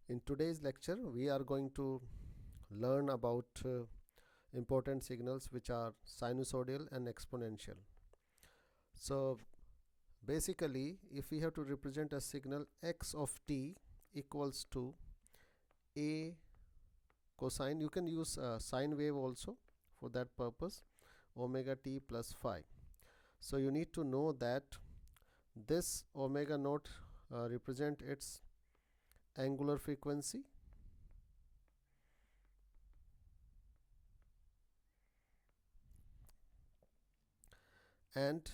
In today's lecture, we are going to learn about important signals which are sinusoidal and exponential. So basically, if we have to represent a signal x of t equals to a cosine, you can use sine wave also for that purpose, omega t plus phi. So you need to know that this omega naught represent its angular frequency, and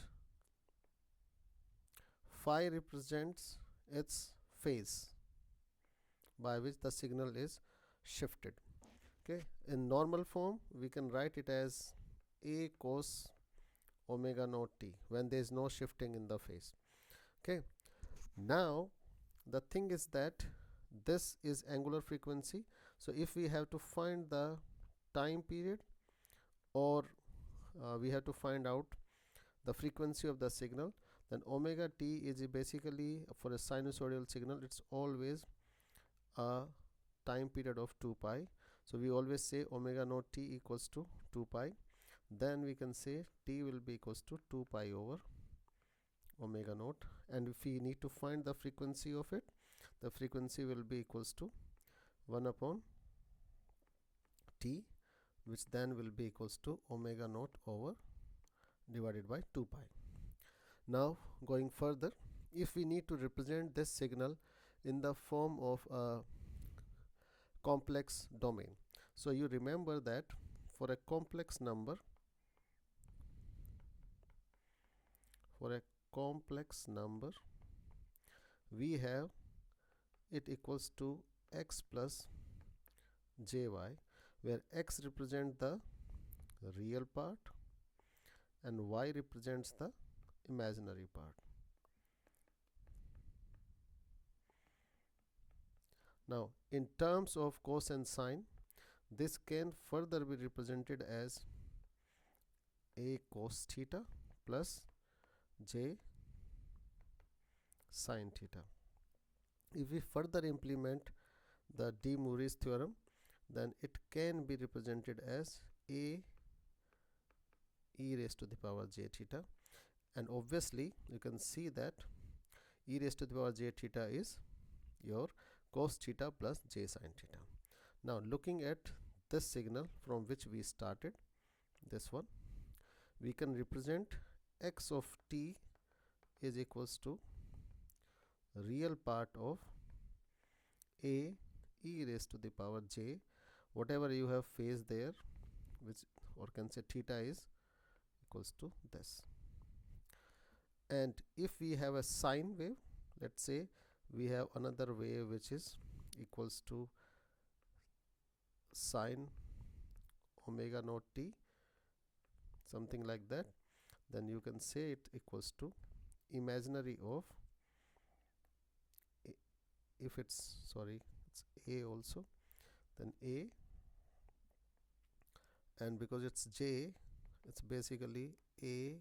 phi represents its phase by which the signal is shifted. Okay, in normal form we can write it as a cos omega naught t when there is no shifting in the phase. Okay, now the thing is that this is angular frequency, so if we have to find the time period, or we have to find out the frequency of the signal, then omega t is basically, for a sinusoidal signal, it's always a time period of 2 pi. So we always say omega naught t equals to 2 pi. Then we can say t will be equals to 2 pi over omega naught, and if we need to find the frequency of it, the frequency will be equals to 1 upon t, which then will be equals to omega naught over divided by 2 pi. Now going further, if we need to represent this signal in the form of a complex domain, so you remember that for a complex number, we have it equals to x plus jy, where x represents the real part and y represents the imaginary part. Now in terms of cos and sine, this can further be represented as a cos theta plus j sine theta. If we further implement the de Moivre's theorem, then it can be represented as a e raised to the power j theta, and obviously you can see that e raised to the power j theta is your cos theta plus j sine theta. Now looking at this signal from which we started, this one, we can represent x of t is equals to real part of a e raised to the power j, whatever you have phase there, which, or can say theta, is equals to this. And if we have a sine wave, let's say we have another wave which is equals to sine omega naught t, something like that, then you can say it equals to imaginary of, if it's a also, then a, and because it's j, it's basically a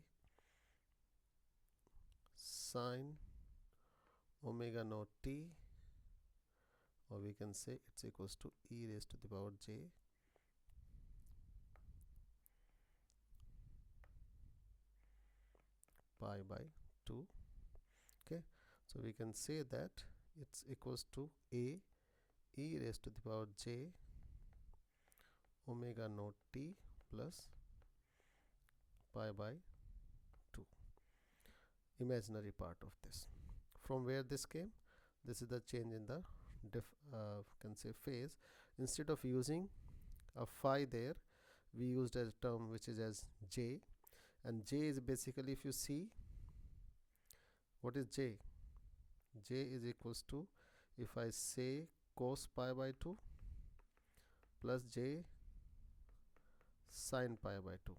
sine omega naught t, or we can say it's equals to e raised to the power j pi by 2. Okay, so we can say that it's equals to a e raised to the power j omega naught t plus pi by 2, imaginary part of this. From where this came, this is the change in the can say phase. Instead of using a phi there, we used a term which is as j, and j is basically, if you see, what is j? J is equals to, if I say cos pi by 2 plus j sine pi by 2,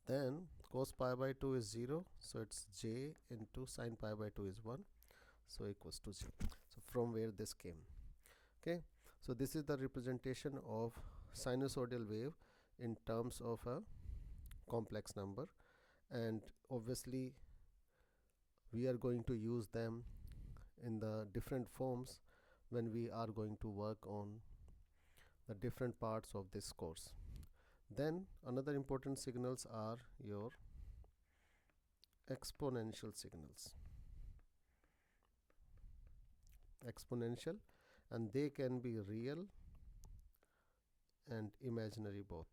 then cos pi by 2 is 0, so it's j into sine pi by 2 is 1, so equals to 0. So from where this came. Okay, so this is the representation of sinusoidal wave in terms of a complex number, and obviously we are going to use them in the different forms when we are going to work on the different parts of this course. Then another important signals are your exponential signals. Exponential, and they can be real and imaginary both.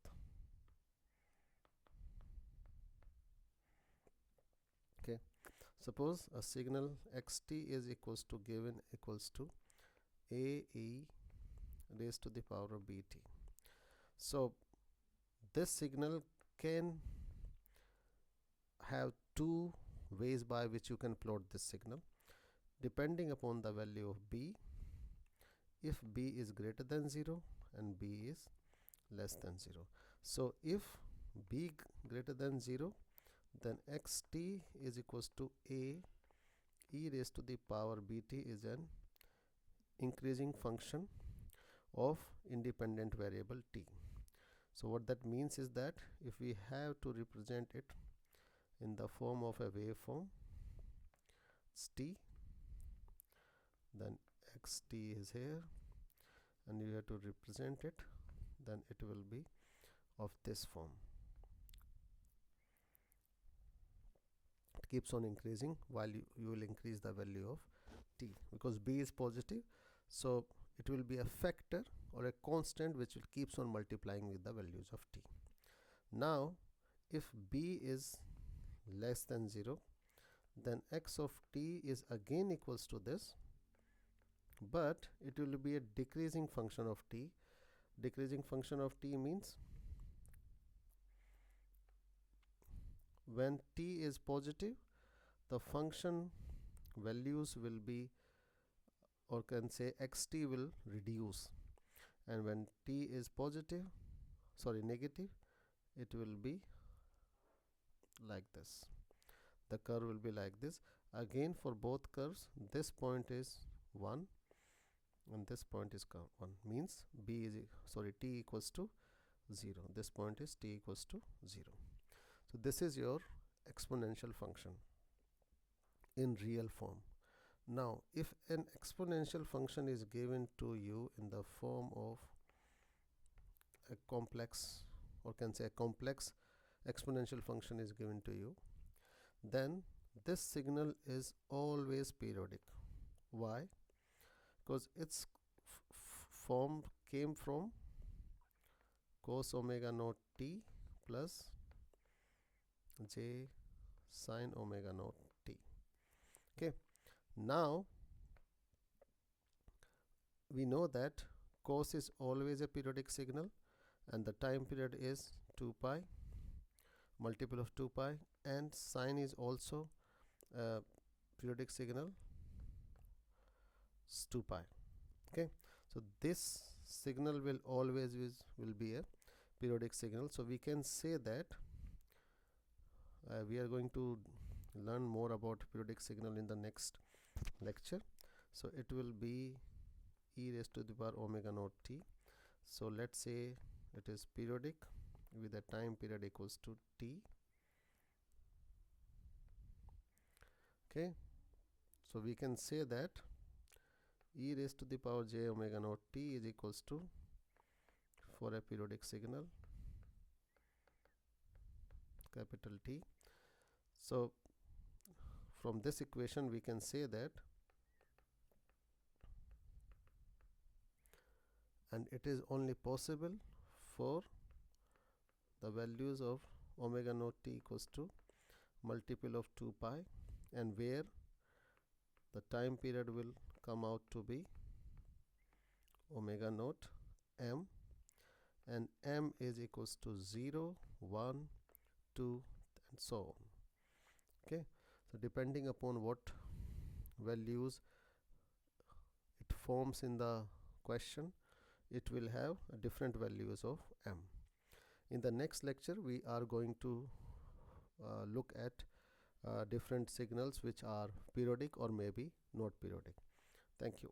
Okay, suppose a signal xt is equals to given equals to ae raised to the power of bt. So this signal can have two ways by which you can plot this signal depending upon the value of b, if b is greater than 0 and b is less than 0. So if b greater than 0, then xt is equals to a e raised to the power bt is an increasing function of independent variable t. So what that means is that if we have to represent it in the form of a waveform, it's t, then xt is here, and you have to represent it, then it will be of this form. It keeps on increasing while you will increase the value of t, because b is positive, so it will be a factor or a constant which will keeps on multiplying with the values of t. Now if b is less than 0, then x of t is again equals to this, but it will be a decreasing function of t. Decreasing function of t means when t is positive, the function values will be, or can say xt will reduce, and when t is negative, it will be like this. The curve will be like this. Again, for both curves, this point is 1 and this point is 1, means t equals to 0. This point is t equals to 0. So this is your exponential function in real form. Now if an exponential function is given to you in the form of a complex, or can say a complex exponential function is given to you, then this signal is always periodic. Why? Because its form came from cos omega naught t plus j sine omega naught t. Okay, now we know that cos is always a periodic signal and the time period is 2 pi, multiple of 2 pi, and sine is also a periodic signal, 2 pi. Okay, so this signal will always will be a periodic signal. So we can say that we are going to learn more about periodic signal in the next lecture. So it will be e raised to the power omega naught t. So let's say it is periodic with a time period equals to t. Okay, so we can say that e raised to the power j omega naught t is equals to, for a periodic signal, capital T. So from this equation we can say that, and it is only possible for the values of omega naught t equals to multiple of 2 pi, and where the time period will come out to be omega naught m, and m is equals to 0, 1, 2 and so on. Okay, so depending upon what values it forms in the question, it will have different values of m. In the next lecture we are going to look at different signals which are periodic or maybe not periodic. Thank you.